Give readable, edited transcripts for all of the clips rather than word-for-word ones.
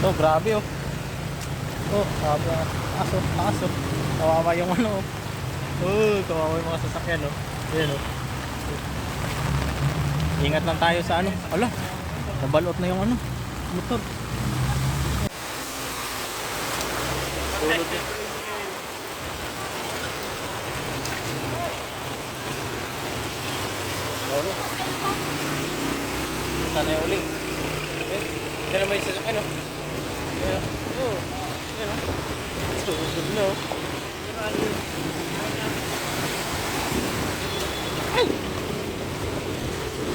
Ito, grabe oh. Oh, grabe ang aso, aso. Kawawa yung ano. Kawawa yung mga sasakyan oh. Ayan oh. Ingat lang tayo sa ano. Ala, nabalot na yung ano, motor. Tulog eh. Ano? Sana yung uling. Diyan naman yung sasakyan oh. Ayan oh. Ayan oh. Tulog na oh. Ay!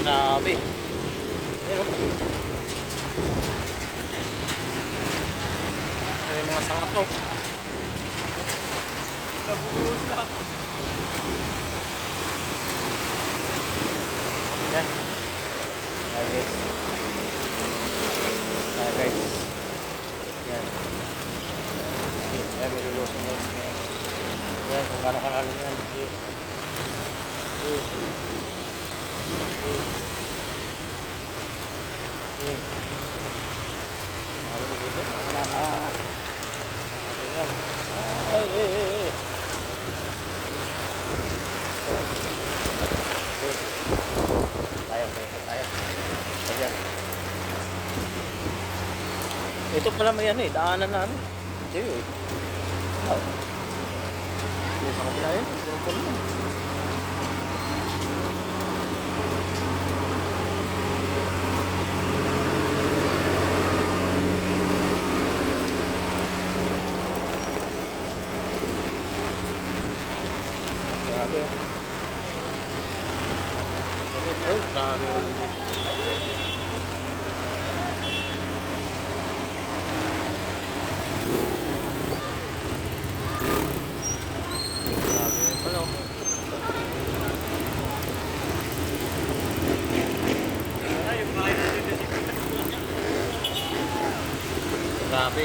Grabe. Ayan o. Ayan yung mga sangat o. Nabuhos na. Ayan. Ayan guys. Ayan guys. Ayan. Ayan, may lulusong guys. Ayan, kung gano'n kalalim yan. Ito pala may ano eh, daanan na ano. Ito yun. Ito sa kabila yun. Puro-puro na. Grabe. Oh, grabe. Grabe.